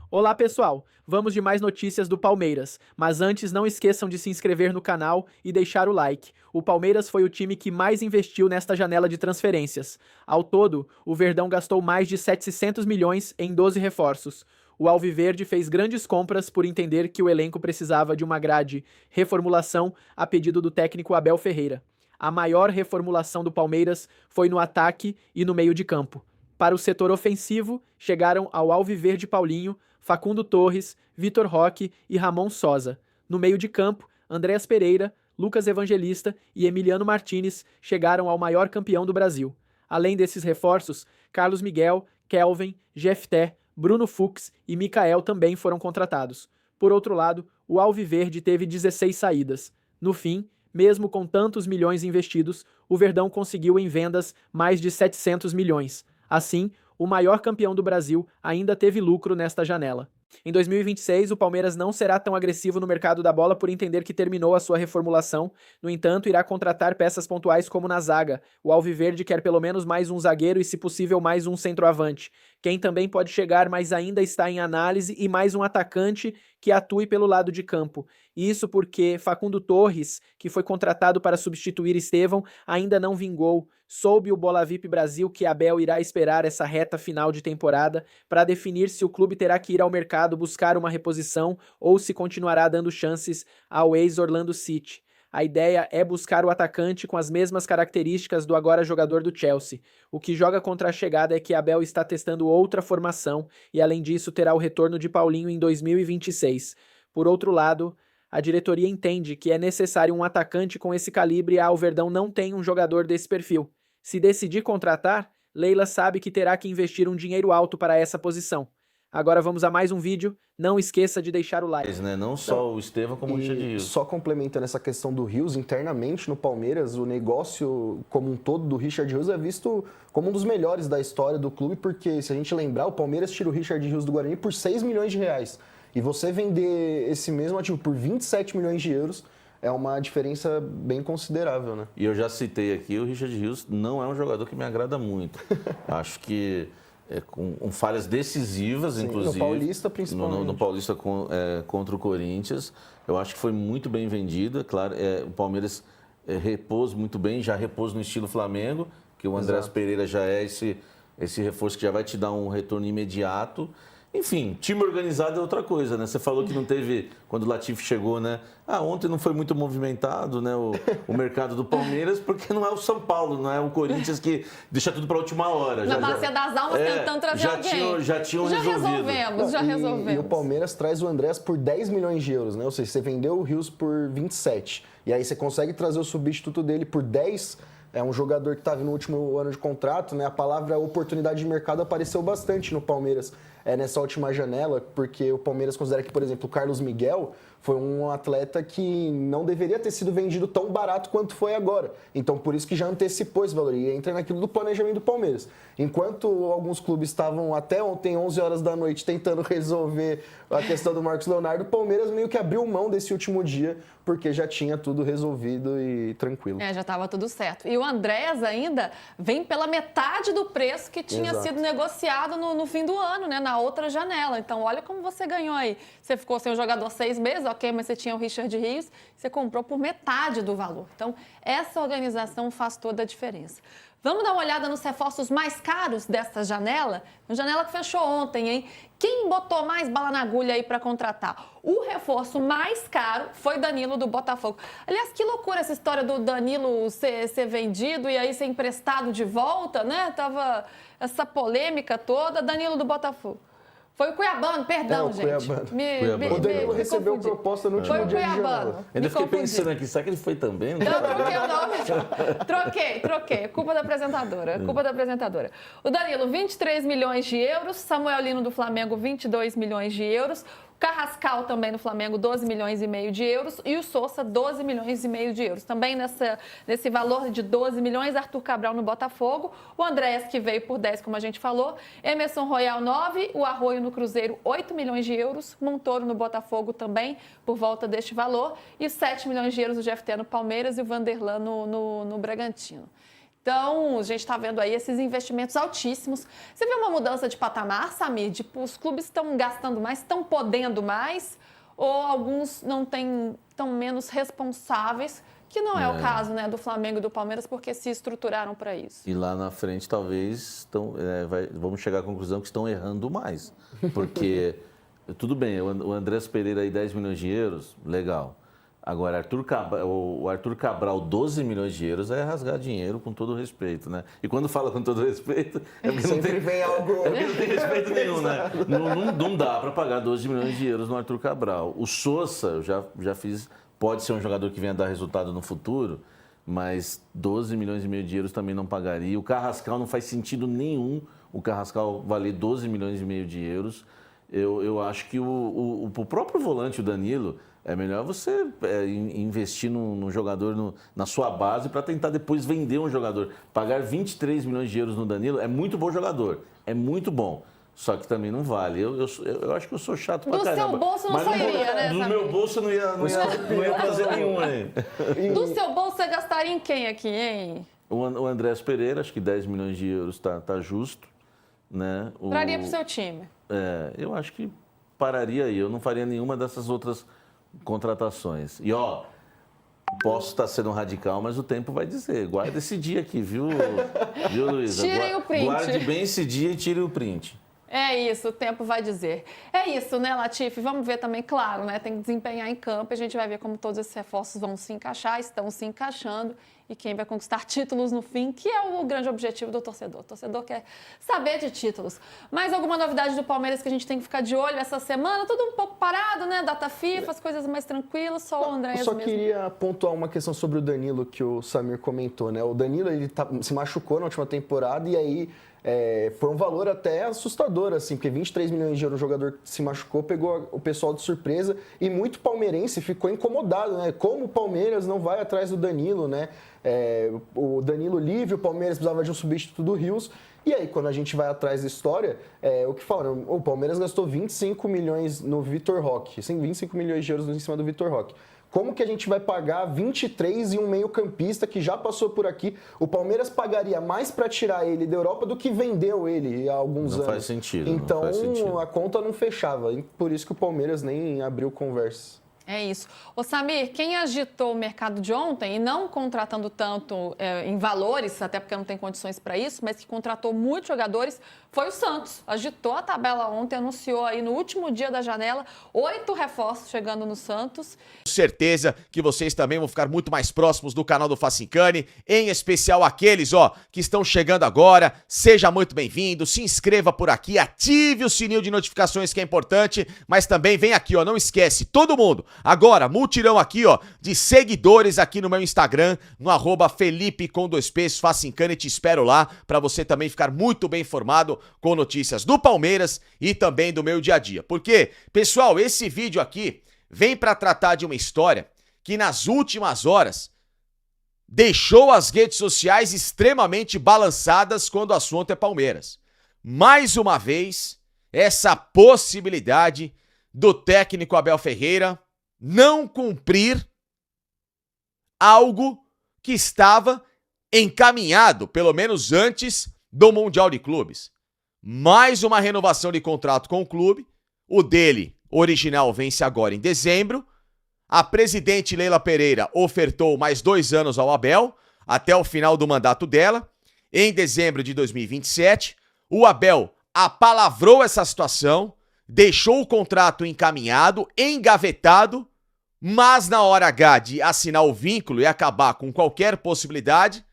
Olá pessoal, vamos de mais notícias do Palmeiras, mas antes não esqueçam de se inscrever no canal e deixar o like. O Palmeiras foi o time que mais investiu nesta janela de transferências. Ao todo, o Verdão gastou mais de 700 milhões em 12 reforços. O Alviverde fez grandes compras por entender que o elenco precisava de uma grade reformulação a pedido do técnico Abel Ferreira. A maior reformulação do Palmeiras foi no ataque e no meio de campo. Para o setor ofensivo, chegaram ao Alviverde Paulinho, Facundo Torres, Vitor Roque e Ramon Sosa. No meio de campo, Andréas Pereira, Lucas Evangelista e Emiliano Martinez chegaram ao maior campeão do Brasil. Além desses reforços, Carlos Miguel, Kelvin, Jefté, Bruno Fux e Mikael também foram contratados. Por outro lado, o Alviverde teve 16 saídas. No fim, mesmo com tantos milhões investidos, o Verdão conseguiu em vendas mais de 700 milhões. Assim, o maior campeão do Brasil ainda teve lucro nesta janela. Em 2026, o Palmeiras não será tão agressivo no mercado da bola por entender que terminou a sua reformulação. No entanto, irá contratar peças pontuais como na zaga. O Alviverde quer pelo menos mais um zagueiro e, se possível, mais um centroavante. Quem também pode chegar, mas ainda está em análise, e mais um atacante que atue pelo lado de campo. Isso porque Facundo Torres, que foi contratado para substituir Estevão, ainda não vingou. Soube o Bola VIP Brasil que Abel irá esperar essa reta final de temporada para definir se o clube terá que ir ao mercado buscar uma reposição ou se continuará dando chances ao ex-Orlando City. A ideia é buscar o atacante com as mesmas características do agora jogador do Chelsea. O que joga contra a chegada é que Abel está testando outra formação e, além disso, terá o retorno de Paulinho em 2026. Por outro lado, a diretoria entende que é necessário um atacante com esse calibre e a Alverdão não tem um jogador desse perfil. Se decidir contratar, Leila sabe que terá que investir um dinheiro alto para essa posição. Agora vamos a mais um vídeo. Não esqueça de deixar o like. Não só o Estevão, como o Richard Rios. Só complementando essa questão do Rios, internamente no Palmeiras, o negócio como um todo do Richard Rios é visto como um dos melhores da história do clube, porque se a gente lembrar, o Palmeiras tira o Richard Rios do Guarani por 6 milhões de reais. E você vender esse mesmo ativo por 27 milhões de euros é uma diferença bem considerável, né? E eu já citei aqui, o Richard Rios não é um jogador que me agrada muito. Acho que com falhas decisivas, sim, inclusive. No Paulista, principalmente. No Paulista contra o Corinthians. Eu acho que foi muito bem vendido. Claro, o Palmeiras repôs muito bem, já repôs no estilo Flamengo, que o Andréas Pereira já é esse reforço que já vai te dar um retorno imediato. Enfim, time organizado é outra coisa, né? Você falou que não teve, quando o Latifi chegou, né? Ontem não foi muito movimentado, né? O mercado do Palmeiras, porque não é o São Paulo, não é o Corinthians que deixa tudo para a última hora. Na Bacia das Almas tentando trazer alguém. Já resolvido. Já resolvemos. E o Palmeiras traz o Andréas por 10 milhões de euros, né? Ou seja, você vendeu o Rios por 27. E aí você consegue trazer o substituto dele por 10. É um jogador que estava no último ano de contrato, né? A palavra oportunidade de mercado apareceu bastante no Palmeiras nessa última janela, porque o Palmeiras considera que, por exemplo, o Carlos Miguel foi um atleta que não deveria ter sido vendido tão barato quanto foi agora. Então, por isso que já antecipou esse valor. E entra naquilo do planejamento do Palmeiras. Enquanto alguns clubes estavam até ontem, 11 horas da noite, tentando resolver a questão do Marcos Leonardo, o Palmeiras meio que abriu mão desse último dia, porque já tinha tudo resolvido e tranquilo. Já estava tudo certo. E o Andréas ainda vem pela metade do preço que tinha sido negociado no fim do ano, né? Na outra janela. Então, olha como você ganhou aí. Você ficou sem o jogador 6 meses, ok, mas você tinha o Richard Rios, você comprou por metade do valor. Então, essa organização faz toda a diferença. Vamos dar uma olhada nos reforços mais caros dessa janela? Uma janela que fechou ontem, hein? Quem botou mais bala na agulha aí para contratar? O reforço mais caro foi Danilo do Botafogo. Aliás, que loucura essa história do Danilo ser vendido e aí ser emprestado de volta, né? Tava essa polêmica toda. Danilo do Botafogo. Foi o Cuiabano, perdão, gente. Cuiabano. O Danilo recebeu proposta no último dia de janela. Ainda fiquei pensando aqui, será que ele foi também? Não, troquei o nome. Troquei. Culpa da apresentadora. O Danilo, 23 milhões de euros. Samuel Lino do Flamengo, 22 milhões de euros. Carrascal também no Flamengo, 12 milhões e meio de euros. E o Sousa, 12 milhões e meio de euros. Também nesse valor de 12 milhões, Arthur Cabral no Botafogo. O Andréas, que veio por 10, como a gente falou. Emerson Royal, 9. O Arroio no Cruzeiro, 8 milhões de euros. Montoro no Botafogo também, por volta deste valor. E 7 milhões de euros o Jefté no Palmeiras e o Vanderlan no Bragantino. Então, a gente está vendo aí esses investimentos altíssimos. Você vê uma mudança de patamar, Samir? Tipo, os clubes estão gastando mais, estão podendo mais, ou alguns não estão menos responsáveis, que não é o caso, né, do Flamengo e do Palmeiras, porque se estruturaram para isso. E lá na frente, talvez, vamos chegar à conclusão que estão errando mais. Porque, tudo bem, o Andrés Pereira aí, 10 milhões de euros, legal. Agora, o Arthur Cabral, 12 milhões de euros, é rasgar dinheiro, com todo respeito, né? E quando fala com todo respeito, é porque não tem, vem algo... é porque não tem respeito nenhum, né? Não dá para pagar 12 milhões de euros no Arthur Cabral. O Sousa, eu já fiz, pode ser um jogador que venha dar resultado no futuro, mas 12 milhões e meio de euros também não pagaria. O Carrascal não faz sentido nenhum o Carrascal valer 12 milhões e meio de euros. Eu acho que o próprio volante, o Danilo, é melhor você investir num jogador na sua base para tentar depois vender um jogador. Pagar 23 milhões de euros no Danilo é muito bom jogador, é muito bom. Só que também não vale. Eu acho que eu sou chato pra caramba. Do seu bolso não sairia, né? Do meu bolso não ia fazer nenhum, hein? Do seu bolso você gastaria em quem aqui, hein? O Andrés Pereira, acho que 10 milhões de euros tá justo, né? Traria pro seu time. Eu acho que pararia aí. Eu não faria nenhuma dessas outras contratações. E, posso estar sendo radical, mas o tempo vai dizer. Guarda esse dia aqui, viu Luísa? Tirem o print. Guarde bem esse dia e tire o print. É isso, o tempo vai dizer. É isso, né, Latifi? Vamos ver também, claro, né? Tem que desempenhar em campo e a gente vai ver como todos esses reforços vão se encaixar, estão se encaixando e quem vai conquistar títulos no fim, que é o grande objetivo do torcedor. O torcedor quer saber de títulos. Mais alguma novidade do Palmeiras que a gente tem que ficar de olho essa semana? Tudo um pouco parado, né? Data FIFA, as coisas mais tranquilas, só o André mesmo. Eu só queria pontuar uma questão sobre o Danilo que o Samir comentou, né? O Danilo, ele se machucou na última temporada e aí foi um valor até assustador, assim, porque 23 milhões de euros, um jogador que se machucou, pegou o pessoal de surpresa e muito palmeirense ficou incomodado, né? Como o Palmeiras não vai atrás do Danilo, né? O Danilo livre, o Palmeiras precisava de um substituto do Rios. E aí, quando a gente vai atrás da história, o que falam? O Palmeiras gastou 25 milhões no Vitor Roque, 25 milhões de euros em cima do Vitor Roque. Como que a gente vai pagar 23 em um meio-campista que já passou por aqui? O Palmeiras pagaria mais para tirar ele da Europa do que vendeu ele há alguns anos. Não faz sentido. Então, não faz sentido. A conta não fechava. Por isso que o Palmeiras nem abriu conversa. É isso. Ô Samir, quem agitou o mercado de ontem, e não contratando tanto em valores, até porque não tem condições para isso, mas que contratou muitos jogadores, foi o Santos. Agitou a tabela ontem, anunciou aí no último dia da janela 8 reforços chegando no Santos. Certeza que vocês também vão ficar muito mais próximos do canal do Facincani, em especial aqueles, que estão chegando agora. Seja muito bem-vindo, se inscreva por aqui, ative o sininho de notificações que é importante, mas também vem aqui, não esquece, todo mundo. Agora, mutirão aqui, de seguidores aqui no meu Instagram, no @Felipe com 2 P's, Facincani, te espero lá, pra você também ficar muito bem informado com notícias do Palmeiras e também do meu dia a dia. Porque, pessoal, esse vídeo aqui vem pra tratar de uma história que nas últimas horas deixou as redes sociais extremamente balançadas quando o assunto é Palmeiras. Mais uma vez, essa possibilidade do técnico Abel Ferreira não cumprir algo que estava encaminhado, pelo menos antes do Mundial de Clubes. Mais uma renovação de contrato com o clube, o dele, original, vence agora em dezembro. A presidente Leila Pereira ofertou mais 2 anos ao Abel, até o final do mandato dela, em dezembro de 2027. O Abel apalavrou essa situação, deixou o contrato encaminhado, engavetado, mas na hora H de assinar o vínculo e acabar com qualquer possibilidade,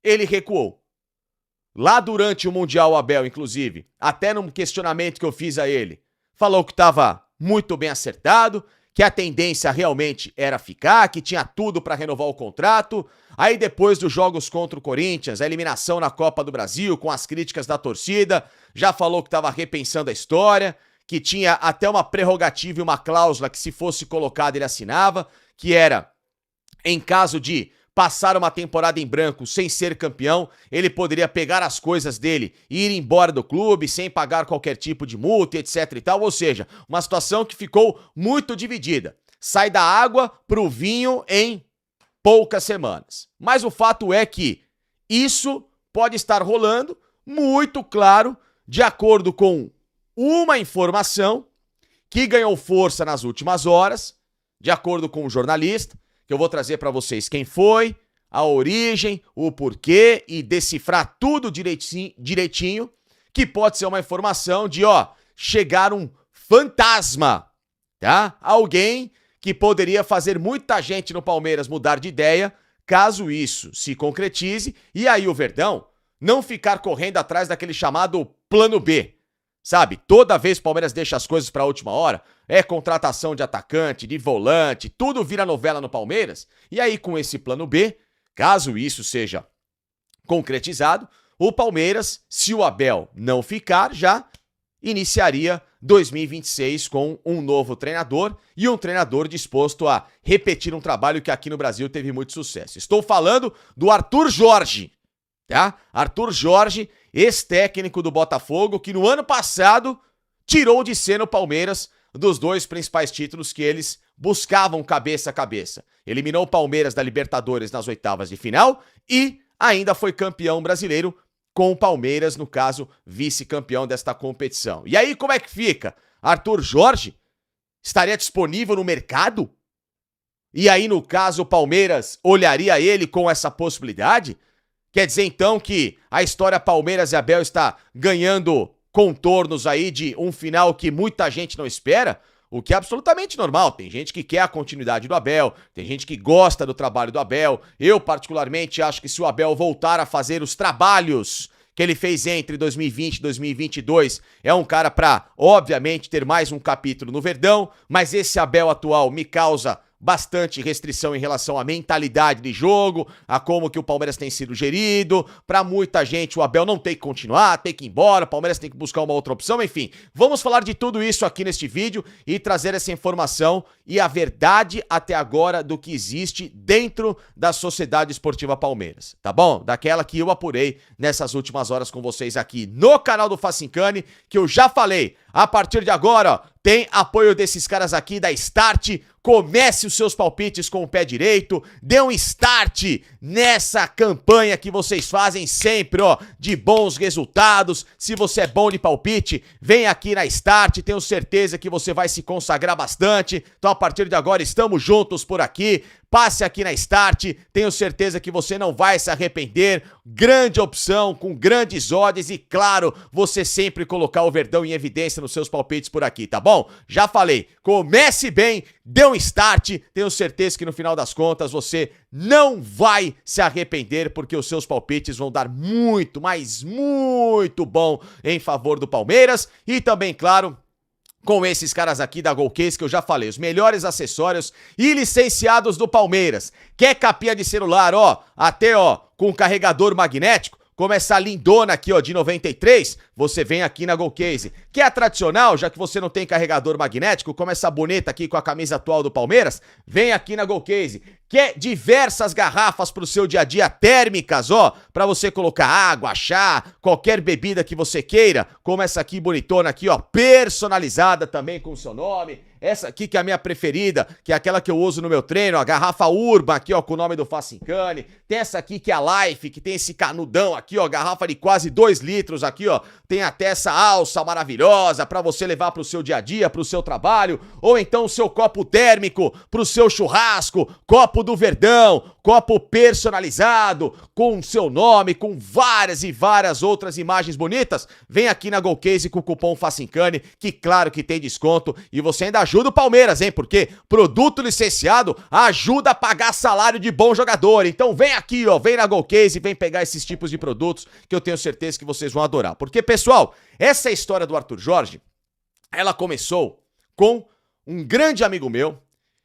ele recuou. Lá durante o Mundial, o Abel, inclusive, até num questionamento que eu fiz a ele, falou que estava muito bem acertado, que a tendência realmente era ficar, que tinha tudo para renovar o contrato. Aí depois dos jogos contra o Corinthians, a eliminação na Copa do Brasil, com as críticas da torcida, já falou que estava repensando a história, que tinha até uma prerrogativa e uma cláusula que, se fosse colocada, ele assinava, que era, em caso de passar uma temporada em branco sem ser campeão, ele poderia pegar as coisas dele e ir embora do clube sem pagar qualquer tipo de multa, etc e tal. Ou seja, uma situação que ficou muito dividida. Sai da água pro vinho em poucas semanas. Mas o fato é que Isso pode estar rolando, muito claro, de acordo com uma informação que ganhou força nas últimas horas, de acordo com um jornalista, que eu vou trazer para vocês quem foi, a origem, o porquê e decifrar tudo direitinho, que pode ser uma informação de, chegar um fantasma, tá? Alguém que poderia fazer muita gente no Palmeiras mudar de ideia, caso isso se concretize, e aí o Verdão não ficar correndo atrás daquele chamado plano B. Sabe, toda vez que o Palmeiras deixa as coisas para a última hora, é contratação de atacante, de volante, tudo vira novela no Palmeiras. E aí com esse plano B, caso isso seja concretizado, o Palmeiras, se o Abel não ficar, já iniciaria 2026 com um novo treinador e um treinador disposto a repetir um trabalho que aqui no Brasil teve muito sucesso. Estou falando do Arthur Jorge, tá? Arthur Jorge, ex-técnico do Botafogo, que no ano passado tirou de cena o Palmeiras dos 2 principais títulos que eles buscavam cabeça a cabeça. Eliminou o Palmeiras da Libertadores nas oitavas de final e ainda foi campeão brasileiro com o Palmeiras, no caso, vice-campeão desta competição. E aí como é que fica? Arthur Jorge estaria disponível no mercado? E aí, no caso, o Palmeiras olharia ele com essa possibilidade? Quer dizer, então, que a história Palmeiras e Abel está ganhando contornos aí de um final que muita gente não espera? O que é absolutamente normal. Tem gente que quer a continuidade do Abel, tem gente que gosta do trabalho do Abel. Eu, particularmente, acho que se o Abel voltar a fazer os trabalhos que ele fez entre 2020 e 2022, é um cara para, obviamente, ter mais um capítulo no Verdão, mas esse Abel atual me causa bastante restrição em relação à mentalidade de jogo, a como que o Palmeiras tem sido gerido. Pra muita gente o Abel não tem que continuar, tem que ir embora, o Palmeiras tem que buscar uma outra opção, enfim. Vamos falar de tudo isso aqui neste vídeo e trazer essa informação e a verdade até agora do que existe dentro da Sociedade Esportiva Palmeiras, tá bom? Daquela que eu apurei nessas últimas horas com vocês aqui no canal do Facincani, que eu já falei, a partir de agora, tem apoio desses caras aqui da Start. Comece os seus palpites com o pé direito, dê um start nessa campanha que vocês fazem sempre, de bons resultados. Se você é bom de palpite, vem aqui na Start, tenho certeza que você vai se consagrar bastante. Então, a partir de agora, estamos juntos por aqui. Passe aqui na Start, tenho certeza que você não vai se arrepender. Grande opção, com grandes odds e, claro, você sempre colocar o Verdão em evidência nos seus palpites por aqui, tá bom? Já falei, comece bem, dê um start, tenho certeza que no final das contas você não vai se arrepender, porque os seus palpites vão dar muito, mas muito bom em favor do Palmeiras e também, claro, com esses caras aqui da Golcase que eu já falei, os melhores acessórios e licenciados do Palmeiras. Quer capinha de celular, até com carregador magnético? Como essa lindona aqui, de 93, você vem aqui na Golcase. Quer a tradicional, já que você não tem carregador magnético, como essa bonita aqui com a camisa atual do Palmeiras? Vem aqui na Golcase. Quer diversas garrafas pro seu dia a dia térmicas, pra você colocar água, chá, qualquer bebida que você queira, como essa aqui bonitona aqui, personalizada também com o seu nome. Essa aqui que é a minha preferida, que é aquela que eu uso no meu treino, a garrafa Urban aqui, com o nome do Facincani. Tem essa aqui que é a Life, que tem esse canudão aqui, garrafa de quase 2 litros aqui, Tem até essa alça maravilhosa pra você levar pro seu dia a dia, pro seu trabalho, ou então o seu copo térmico pro seu churrasco, copo do Verdão, copo personalizado, com seu nome, com várias e várias outras imagens bonitas. Vem aqui na Golcase com o cupom Facincani, que claro que tem desconto, e você ainda ajuda o Palmeiras, hein? Porque produto licenciado ajuda a pagar salário de bom jogador. Então vem aqui, vem na Golcase, vem pegar esses tipos de produtos que eu tenho certeza que vocês vão adorar. Porque, pessoal, essa história do Arthur Jorge, ela começou com um grande amigo meu,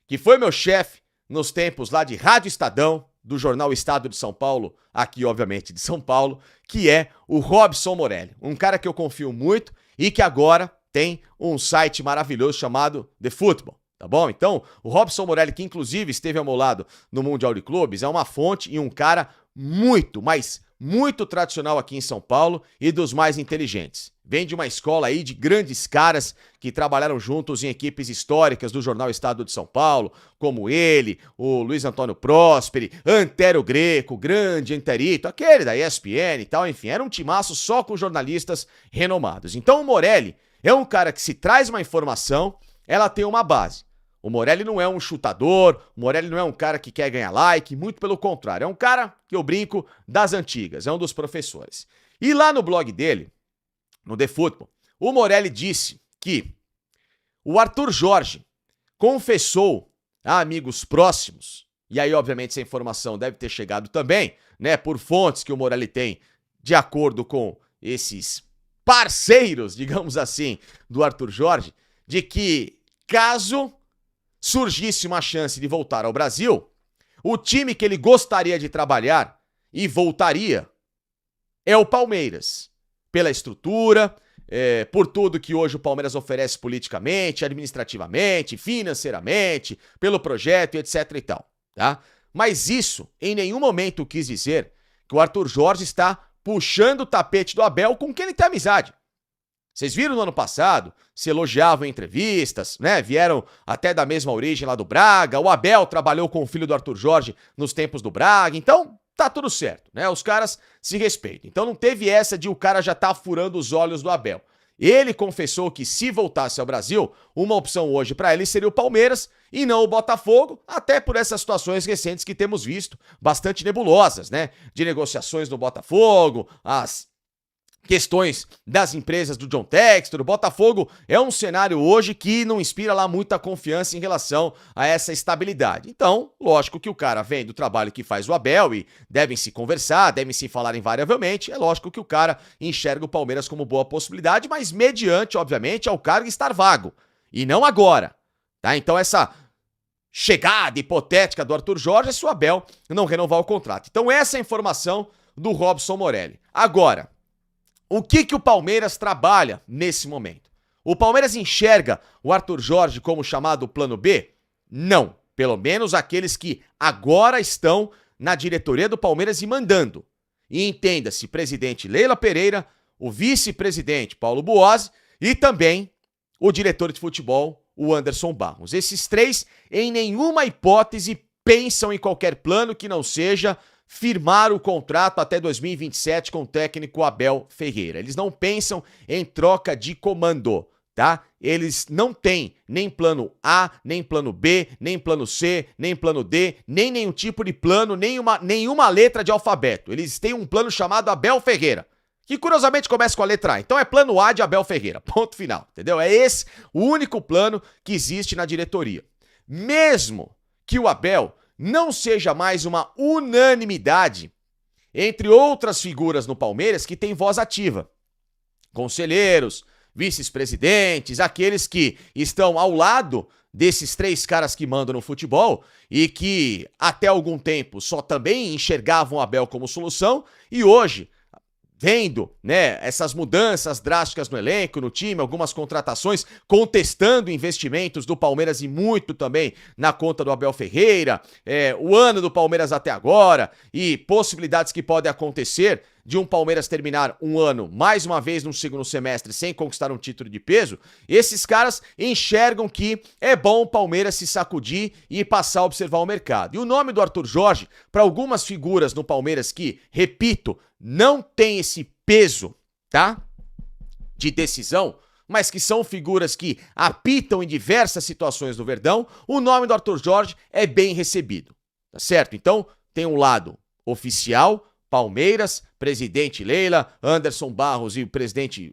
que foi meu chefe nos tempos lá de Rádio Estadão, do jornal Estado de São Paulo, aqui obviamente de São Paulo, que é o Robson Morelli. Um cara que eu confio muito e que agora tem um site maravilhoso chamado The Football, tá bom? Então, o Robson Morelli, que inclusive esteve ao meu lado no Mundial de Clubes, é uma fonte e um cara muito, mas muito tradicional aqui em São Paulo e dos mais inteligentes. Vem de uma escola aí de grandes caras que trabalharam juntos em equipes históricas do jornal Estado de São Paulo, como ele, o Luiz Antônio Prosperi, Antero Greco, grande Anterito, aquele da ESPN e tal, enfim, era um timaço só com jornalistas renomados. Então o Morelli é um cara que se traz uma informação, ela tem uma base. O Morelli não é um chutador, o Morelli não é um cara que quer ganhar like, muito pelo contrário, é um cara, que eu brinco, das antigas, é um dos professores. E lá no blog dele, no The Football, o Morelli disse que o Arthur Jorge confessou a amigos próximos, e aí obviamente essa informação deve ter chegado também, né, por fontes que o Morelli tem de acordo com esses parceiros, digamos assim, do Arthur Jorge, de que caso surgisse uma chance de voltar ao Brasil, o time que ele gostaria de trabalhar e voltaria é o Palmeiras. Pela estrutura, por tudo que hoje o Palmeiras oferece politicamente, administrativamente, financeiramente, pelo projeto e etc e tal, tá? Mas isso em nenhum momento quis dizer que o Arthur Jorge está puxando o tapete do Abel com quem ele tem amizade. Vocês viram no ano passado, se elogiavam em entrevistas, né? Vieram até da mesma origem lá do Braga. O Abel trabalhou com o filho do Arthur Jorge nos tempos do Braga. Então, tá tudo certo, né? Os caras se respeitam. Então não teve essa de o cara já tá furando os olhos do Abel. Ele confessou que se voltasse ao Brasil, uma opção hoje para ele seria o Palmeiras e não o Botafogo, até por essas situações recentes que temos visto, bastante nebulosas, né? De negociações no Botafogo, as questões das empresas do John Textor. O Botafogo é um cenário hoje que não inspira lá muita confiança em relação a essa estabilidade. Então, lógico que o cara vem do trabalho que faz o Abel e devem se conversar, devem se falar invariavelmente. É lógico que o cara enxerga o Palmeiras como boa possibilidade, mas mediante, obviamente, ao cargo estar vago. E não agora, tá? Então essa chegada hipotética do Arthur Jorge é se o Abel não renovar o contrato. Então essa é a informação do Robson Morelli. Agora, o que o Palmeiras trabalha nesse momento? O Palmeiras enxerga o Arthur Jorge como chamado plano B? Não. Pelo menos aqueles que agora estão na diretoria do Palmeiras e mandando. E entenda-se, presidente Leila Pereira, o vice-presidente Paulo Boazzi e também o diretor de futebol, o Anderson Barros. Esses três, em nenhuma hipótese, pensam em qualquer plano que não seja firmar o contrato até 2027 com o técnico Abel Ferreira. Eles não pensam em troca de comando, tá? Eles não têm nem plano A, nem plano B, nem plano C, nem plano D, nem nenhum tipo de plano, nenhuma letra de alfabeto. Eles têm um plano chamado Abel Ferreira, que curiosamente começa com a letra A. Então é plano A de Abel Ferreira, ponto final, entendeu? É esse o único plano que existe na diretoria. Mesmo que o Abel não seja mais uma unanimidade entre outras figuras no Palmeiras que têm voz ativa. Conselheiros, vice-presidentes, aqueles que estão ao lado desses três caras que mandam no futebol e que até algum tempo só também enxergavam o Abel como solução e hoje, vendo, né, essas mudanças drásticas no elenco, no time, algumas contratações, contestando investimentos do Palmeiras e muito também na conta do Abel Ferreira, o ano do Palmeiras até agora e possibilidades que podem acontecer de um Palmeiras terminar um ano, mais uma vez no segundo semestre, sem conquistar um título de peso, esses caras enxergam que é bom o Palmeiras se sacudir e passar a observar o mercado. E o nome do Arthur Jorge, para algumas figuras no Palmeiras que, repito, não tem esse peso, tá? De decisão, mas que são figuras que apitam em diversas situações do Verdão, o nome do Arthur Jorge é bem recebido, tá certo? Então, tem um lado oficial, Palmeiras, presidente Leila, Anderson Barros e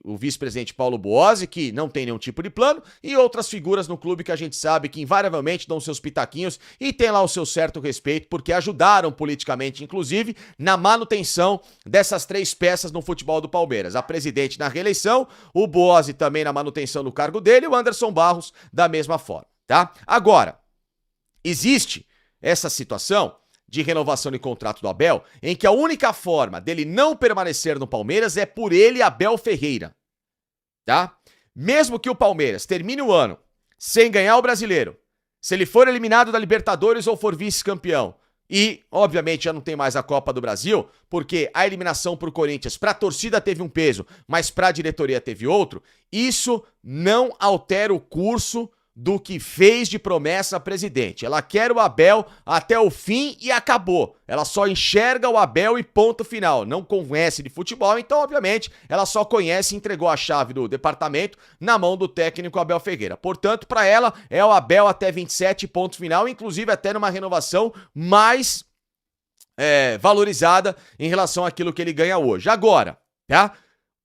o vice-presidente Paulo Boazzi, que não tem nenhum tipo de plano, e outras figuras no clube que a gente sabe que invariavelmente dão seus pitaquinhos e tem lá o seu certo respeito, porque ajudaram politicamente, inclusive, na manutenção dessas três peças no futebol do Palmeiras. A presidente na reeleição, o Boazzi também na manutenção do cargo dele e o Anderson Barros da mesma forma, tá? Agora, existe essa situação de renovação de contrato do Abel, em que a única forma dele não permanecer no Palmeiras é por ele, Abel Ferreira, tá? Mesmo que o Palmeiras termine o ano sem ganhar o Brasileiro, se ele for eliminado da Libertadores ou for vice-campeão, e, obviamente, já não tem mais a Copa do Brasil, porque a eliminação pro Corinthians, pra torcida teve um peso, mas pra diretoria teve outro, isso não altera o curso do que fez de promessa a presidente. Ela quer o Abel até o fim e acabou. Ela só enxerga o Abel e ponto final. Não conhece de futebol, então, obviamente, ela só conhece e entregou a chave do departamento na mão do técnico Abel Ferreira. Portanto, para ela, é o Abel até 27, ponto final, inclusive até numa renovação mais valorizada em relação àquilo que ele ganha hoje. Agora, tá?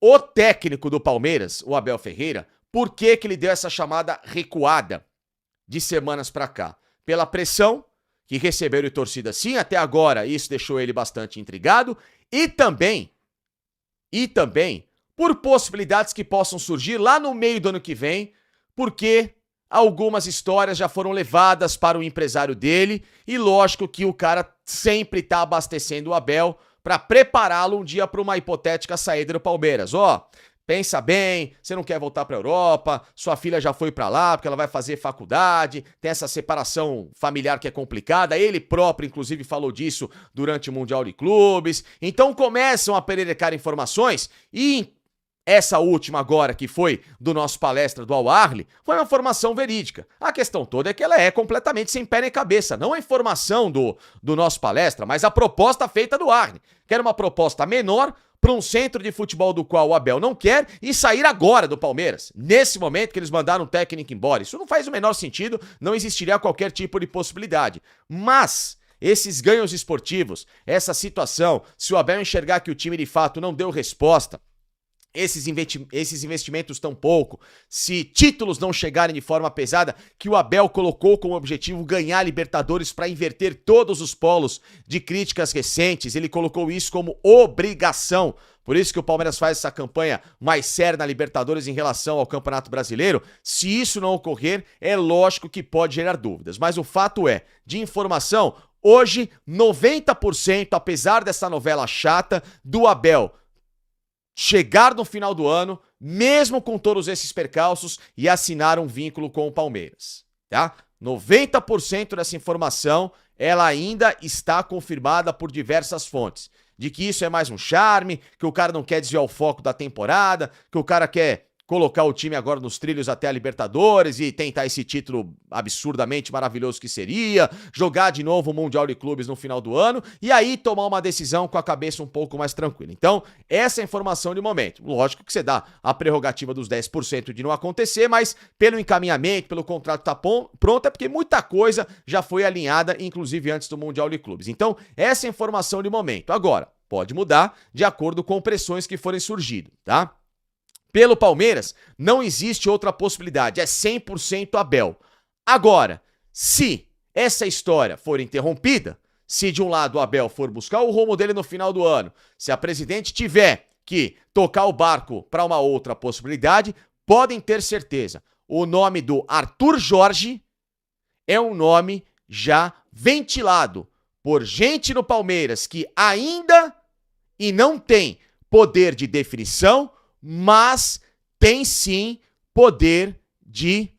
O técnico do Palmeiras, o Abel Ferreira, por que ele deu essa chamada recuada de semanas pra cá? Pela pressão que recebeu de torcida, sim, até agora isso deixou ele bastante intrigado, e também por possibilidades que possam surgir lá no meio do ano que vem, porque algumas histórias já foram levadas para o empresário dele, e lógico que o cara sempre tá abastecendo o Abel para prepará-lo um dia para uma hipotética saída do Palmeiras. Pensa bem, você não quer voltar para a Europa, sua filha já foi para lá porque ela vai fazer faculdade, tem essa separação familiar que é complicada, ele próprio inclusive falou disso durante o Mundial de Clubes, então começam a pererecar informações e essa última agora, que foi do nosso palestra do Al Ahly, foi uma informação verídica. A questão toda é que ela é completamente sem pé nem cabeça. Não a informação do nosso palestra, mas a proposta feita do Ahly, que era uma proposta menor para um centro de futebol do qual o Abel não quer e sair agora do Palmeiras. Nesse momento que eles mandaram o técnico embora. Isso não faz o menor sentido, não existiria qualquer tipo de possibilidade. Mas esses ganhos esportivos, essa situação, se o Abel enxergar que o time de fato não deu resposta, esses investimentos tão pouco, se títulos não chegarem de forma pesada, que o Abel colocou como objetivo ganhar a Libertadores para inverter todos os polos de críticas recentes, ele colocou isso como obrigação. Por isso que o Palmeiras faz essa campanha mais séria na Libertadores em relação ao Campeonato Brasileiro. Se isso não ocorrer, é lógico que pode gerar dúvidas. Mas o fato é, de informação, hoje 90%, apesar dessa novela chata, do Abel chegar no final do ano, mesmo com todos esses percalços, e assinar um vínculo com o Palmeiras, tá? 90% dessa informação, ela ainda está confirmada por diversas fontes, de que isso é mais um charme, que o cara não quer desviar o foco da temporada, que o cara quer colocar o time agora nos trilhos até a Libertadores e tentar esse título absurdamente maravilhoso que seria, jogar de novo o Mundial de Clubes no final do ano e aí tomar uma decisão com a cabeça um pouco mais tranquila. Então, essa é a informação de momento. Lógico que você dá a prerrogativa dos 10% de não acontecer, mas pelo encaminhamento, pelo contrato tá pronto, é porque muita coisa já foi alinhada, inclusive antes do Mundial de Clubes. Então, essa é a informação de momento. Agora, pode mudar de acordo com pressões que forem surgindo, tá? Pelo Palmeiras, não existe outra possibilidade, é 100% Abel. Agora, se essa história for interrompida, se de um lado o Abel for buscar o rumo dele no final do ano, se a presidente tiver que tocar o barco para uma outra possibilidade, podem ter certeza, o nome do Arthur Jorge é um nome já ventilado por gente no Palmeiras que ainda e não tem poder de definição, mas tem sim poder de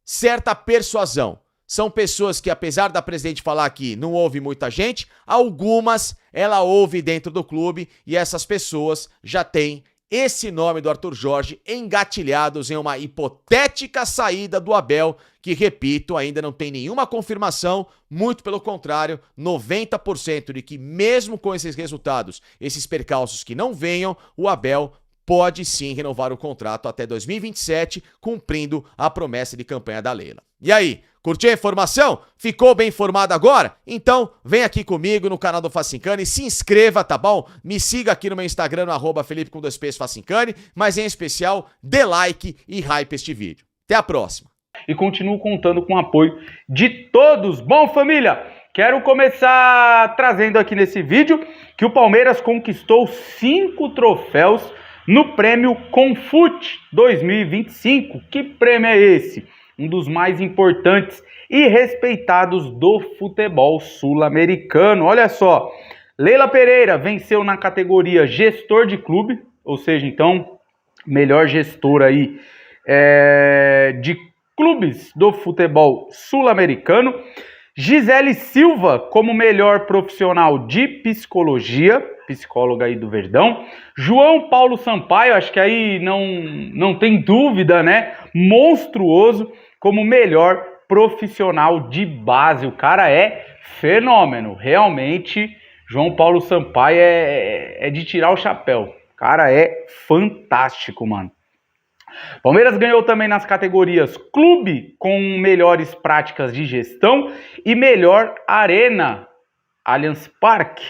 certa persuasão. São pessoas que, apesar da presidente falar que não ouve muita gente, algumas ela ouve dentro do clube e essas pessoas já têm esse nome do Arthur Jorge engatilhados em uma hipotética saída do Abel, que, repito, ainda não tem nenhuma confirmação, muito pelo contrário, 90% de que mesmo com esses resultados, esses percalços que não venham, o Abel pode sim renovar o contrato até 2027, cumprindo a promessa de campanha da Leila. E aí, curtiu a informação? Ficou bem informado agora? Então, vem aqui comigo no canal do Facincani, se inscreva, tá bom? Me siga aqui no meu Instagram, no @Felipe_Facincani, mas em especial, dê like e hype este vídeo. Até a próxima! E continuo contando com o apoio de todos. Bom, família, quero começar trazendo aqui nesse vídeo que o Palmeiras conquistou 5 troféus no prêmio Confute 2025. Que prêmio é esse? Um dos mais importantes e respeitados do futebol sul-americano. Olha só, Leila Pereira venceu na categoria gestor de clube, ou seja, então, melhor gestor aí de clubes do futebol sul-americano. Gisele Silva como melhor profissional de psicologia, psicóloga aí do Verdão. João Paulo Sampaio, acho que aí não tem dúvida, né? Monstruoso como melhor profissional de base. O cara é fenômeno, realmente. João Paulo Sampaio é de tirar o chapéu. O cara é fantástico, mano. Palmeiras ganhou também nas categorias Clube com melhores práticas de gestão e melhor Arena, Allianz Parque.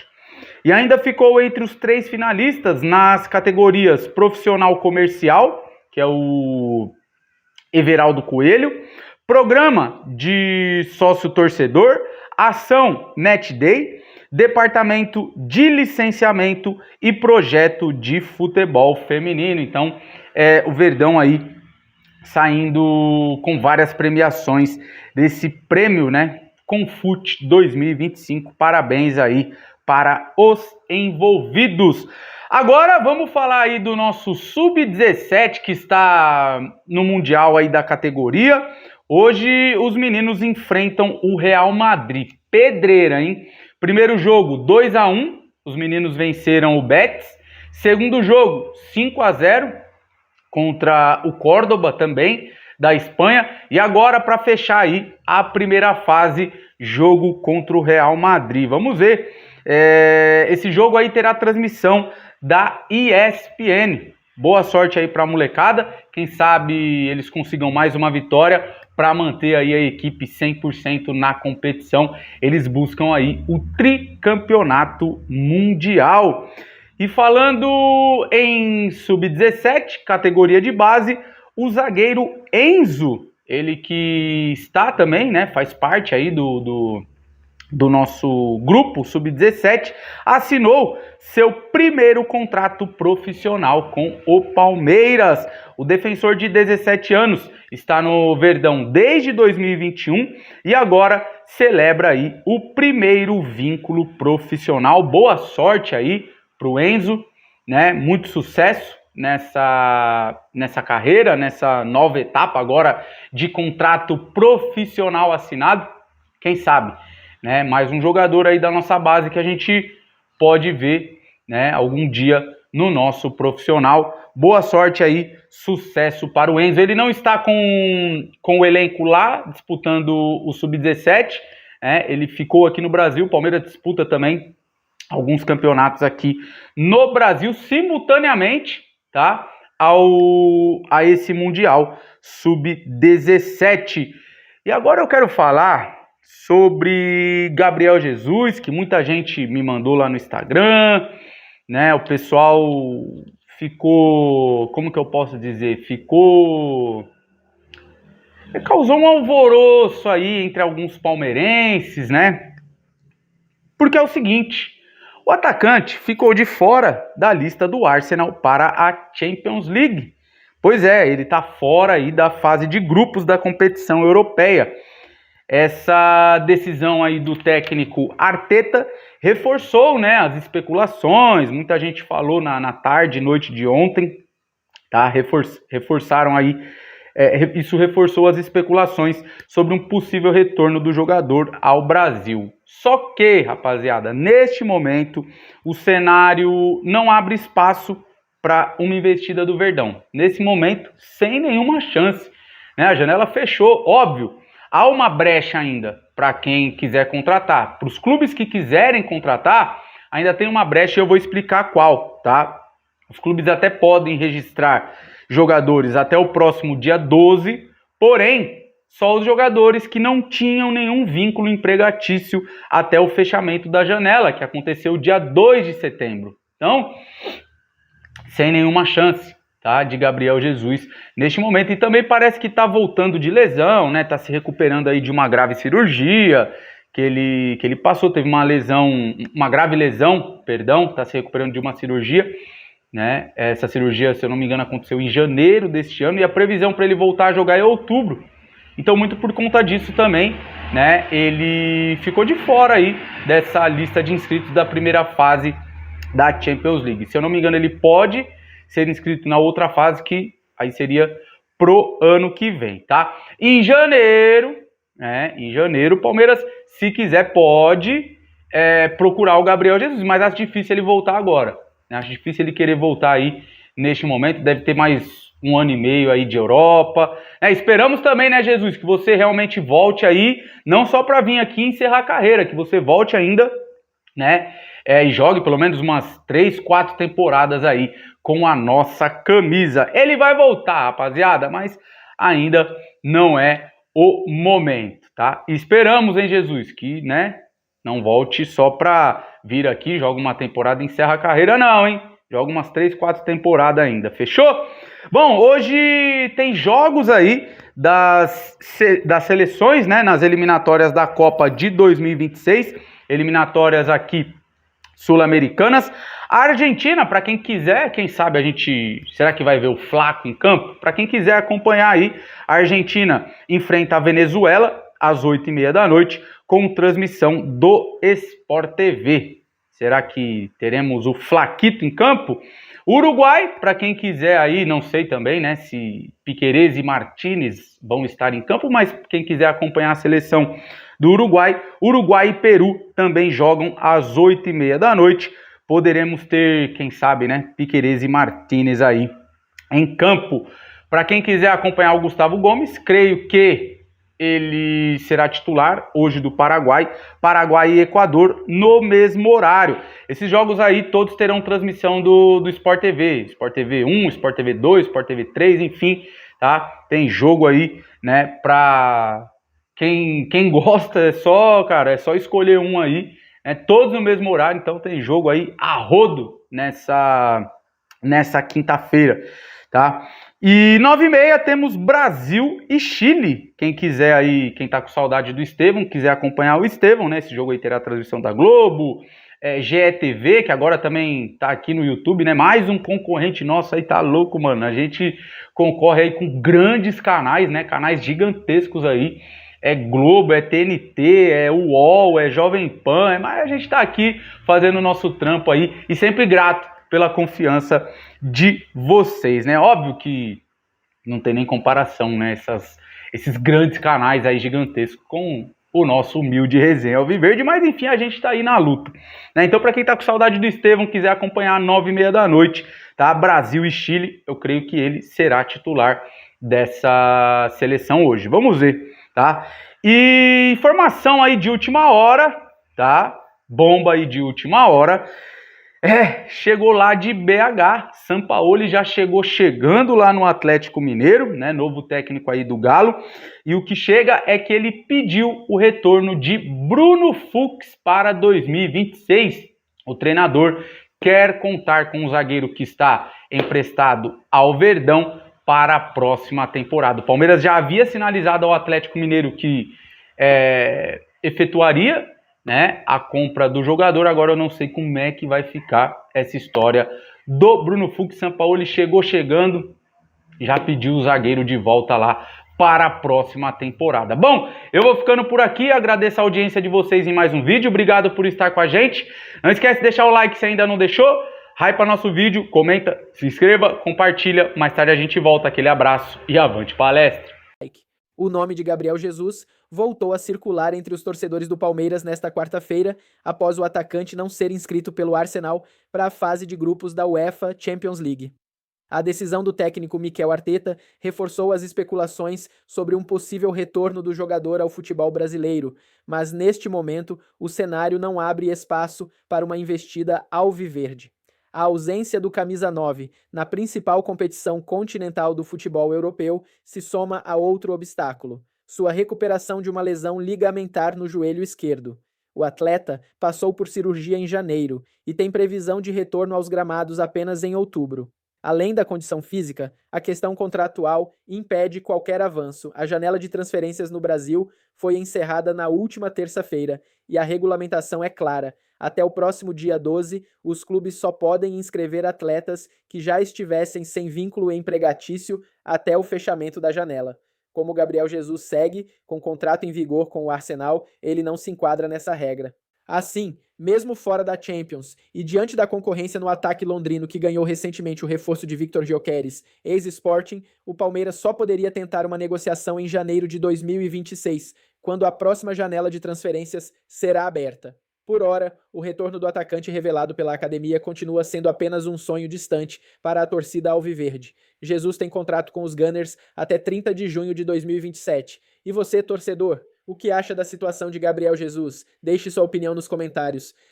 E ainda ficou entre os 3 finalistas nas categorias Profissional Comercial, que é o Everaldo Coelho, Programa de Sócio Torcedor, Ação Match Day, Departamento de Licenciamento e Projeto de Futebol Feminino. Então, o Verdão aí saindo com várias premiações desse prêmio, né? Confute 2025. Parabéns aí para os envolvidos. Agora vamos falar aí do nosso Sub-17 que está no Mundial aí da categoria. Hoje os meninos enfrentam o Real Madrid. Pedreira, hein? Primeiro jogo 2-1, os meninos venceram o Betis. Segundo jogo 5-0 contra o Córdoba também, da Espanha. E agora para fechar aí a primeira fase, jogo contra o Real Madrid. Vamos ver, esse jogo aí terá transmissão da ESPN. Boa sorte aí para a molecada, quem sabe eles consigam mais uma vitória para manter aí a equipe 100% na competição. Eles buscam aí o tricampeonato mundial. E falando em Sub-17, categoria de base, o zagueiro Enzo, ele que está também, né, faz parte aí do nosso grupo Sub-17, assinou seu primeiro contrato profissional com o Palmeiras. O defensor de 17 anos está no Verdão desde 2021 e agora celebra aí o primeiro vínculo profissional. Boa sorte aí pro Enzo, né? Muito sucesso nessa carreira, nessa nova etapa agora de contrato profissional assinado. Quem sabe, né? Mais um jogador aí da nossa base que a gente pode ver, né, algum dia no nosso profissional. Boa sorte aí, sucesso para o Enzo. Ele não está com o elenco lá, disputando o Sub-17, ele ficou aqui no Brasil. O Palmeiras disputa também alguns campeonatos aqui no Brasil, simultaneamente, tá, a esse Mundial Sub-17. E agora eu quero falar sobre Gabriel Jesus, que muita gente me mandou lá no Instagram, né? O pessoal ficou, como que eu posso dizer? Causou um alvoroço aí entre alguns palmeirenses, né? Porque é o seguinte, o atacante ficou de fora da lista do Arsenal para a Champions League. Pois é, ele está fora aí da fase de grupos da competição europeia. Essa decisão aí do técnico Arteta reforçou, né, as especulações. Muita gente falou na tarde e noite de ontem, tá? Reforçaram aí, isso reforçou as especulações sobre um possível retorno do jogador ao Brasil. Só que, rapaziada, neste momento o cenário não abre espaço para uma investida do Verdão. Nesse momento, sem nenhuma chance, né? A janela fechou, óbvio. Há uma brecha ainda para quem quiser contratar. Para os clubes que quiserem contratar, ainda tem uma brecha e eu vou explicar qual, tá? Os clubes até podem registrar jogadores até o próximo dia 12, porém, só os jogadores que não tinham nenhum vínculo empregatício até o fechamento da janela, que aconteceu dia 2 de setembro. Então, sem nenhuma chance, tá, de Gabriel Jesus neste momento. E também parece que está voltando de lesão, né? Está se recuperando aí de uma grave cirurgia que ele passou. Teve uma grave lesão, está se recuperando de uma cirurgia, né? Essa cirurgia, se eu não me engano, aconteceu em janeiro deste ano e a previsão para ele voltar a jogar é outubro. Então, muito por conta disso também, né? Ele ficou de fora aí dessa lista de inscritos da primeira fase da Champions League. Se eu não me engano, ele pode ser inscrito na outra fase, que aí seria pro ano que vem, tá? Em janeiro, né? Em janeiro, o Palmeiras, se quiser, pode procurar o Gabriel Jesus, mas acho difícil ele voltar agora, né? Acho difícil ele querer voltar aí neste momento, deve ter mais 1 ano e meio aí de Europa. Esperamos também, né, Jesus, que você realmente volte aí, não só para vir aqui encerrar a carreira, que você volte ainda, né, e jogue pelo menos umas 3, 4 temporadas aí com a nossa camisa. Ele vai voltar, rapaziada, mas ainda não é o momento, tá? E esperamos, hein, Jesus, que, né, não volte só pra vir aqui, joga uma temporada e encerra a carreira, não, hein? Joga umas 3, 4 temporadas ainda, fechou? Bom, hoje tem jogos aí das seleções, né, nas eliminatórias da Copa de 2026, eliminatórias aqui sul-americanas. A Argentina, para quem quiser, quem sabe a gente, será que vai ver o Flaco em campo? Para quem quiser acompanhar aí, a Argentina enfrenta a Venezuela às 8h30 da noite, com transmissão do Sport TV. Será que teremos o Flaquito em campo? Uruguai, para quem quiser aí, não sei também, né, se Piquerez e Martínez vão estar em campo, mas quem quiser acompanhar a seleção do Uruguai, Uruguai e Peru também jogam às 8h30 da noite. Poderemos ter, quem sabe, né, Piquerez e Martínez aí em campo. Para quem quiser acompanhar o Gustavo Gomes, creio que ele será titular hoje do Paraguai e Equador no mesmo horário. Esses jogos aí todos terão transmissão do Sport TV, Sport TV 1, Sport TV 2, Sport TV 3, enfim, tá? Tem jogo aí, né, pra quem gosta, é só escolher um aí, né, todos no mesmo horário, então tem jogo aí a rodo nessa quinta-feira, tá? E 9h30 temos Brasil e Chile. Quem quiser aí, quem tá com saudade do Estevão, quiser acompanhar o Estevão, né? Esse jogo aí terá a transmissão da Globo, GETV, que agora também tá aqui no YouTube, né? Mais um concorrente nosso aí, tá louco, mano. A gente concorre aí com grandes canais, né? Canais gigantescos aí. É Globo, é TNT, é UOL, é Jovem Pan, mas a gente tá aqui fazendo o nosso trampo aí e sempre grato pela confiança de vocês, né? Óbvio que não tem nem comparação, né? Esses grandes canais aí gigantescos com o nosso humilde Resenha Alviverde, mas enfim, a gente tá aí na luta, né? Então, para quem tá com saudade do Estevão, quiser acompanhar 9h30 da noite, tá? Brasil e Chile, eu creio que ele será titular dessa seleção hoje. Vamos ver, tá? E informação aí de última hora, tá? Bomba aí de última hora. Chegou lá de BH, Sampaoli já chegando lá no Atlético Mineiro, né, novo técnico aí do Galo, e o que chega é que ele pediu o retorno de Bruno Fux para 2026. O treinador quer contar com um zagueiro que está emprestado ao Verdão para a próxima temporada. O Palmeiras já havia sinalizado ao Atlético Mineiro que efetuaria, né, a compra do jogador. Agora eu não sei como é que vai ficar essa história do Bruno Fux. Sampaoli chegando, já pediu o zagueiro de volta lá para a próxima temporada. Bom, eu vou ficando por aqui, agradeço a audiência de vocês em mais um vídeo, obrigado por estar com a gente. Não esquece de deixar o like se ainda não deixou, hypa nosso vídeo, comenta, se inscreva, compartilha, mais tarde a gente volta, aquele abraço e avante palestra. O nome de Gabriel Jesus voltou a circular entre os torcedores do Palmeiras nesta quarta-feira, após o atacante não ser inscrito pelo Arsenal para a fase de grupos da UEFA Champions League. A decisão do técnico Mikel Arteta reforçou as especulações sobre um possível retorno do jogador ao futebol brasileiro, mas neste momento o cenário não abre espaço para uma investida alviverde. A ausência do camisa 9 na principal competição continental do futebol europeu se soma a outro obstáculo: sua recuperação de uma lesão ligamentar no joelho esquerdo. O atleta passou por cirurgia em janeiro e tem previsão de retorno aos gramados apenas em outubro. Além da condição física, a questão contratual impede qualquer avanço. A janela de transferências no Brasil foi encerrada na última terça-feira e a regulamentação é clara. Até o próximo dia 12, os clubes só podem inscrever atletas que já estivessem sem vínculo empregatício até o fechamento da janela. Como Gabriel Jesus segue com contrato em vigor com o Arsenal, ele não se enquadra nessa regra. Assim, mesmo fora da Champions e diante da concorrência no ataque londrino que ganhou recentemente o reforço de Victor Gyökeres, ex-Sporting, o Palmeiras só poderia tentar uma negociação em janeiro de 2026, quando a próxima janela de transferências será aberta. Por hora, o retorno do atacante revelado pela academia continua sendo apenas um sonho distante para a torcida alviverde. Jesus tem contrato com os Gunners até 30 de junho de 2027. E você, torcedor, o que acha da situação de Gabriel Jesus? Deixe sua opinião nos comentários.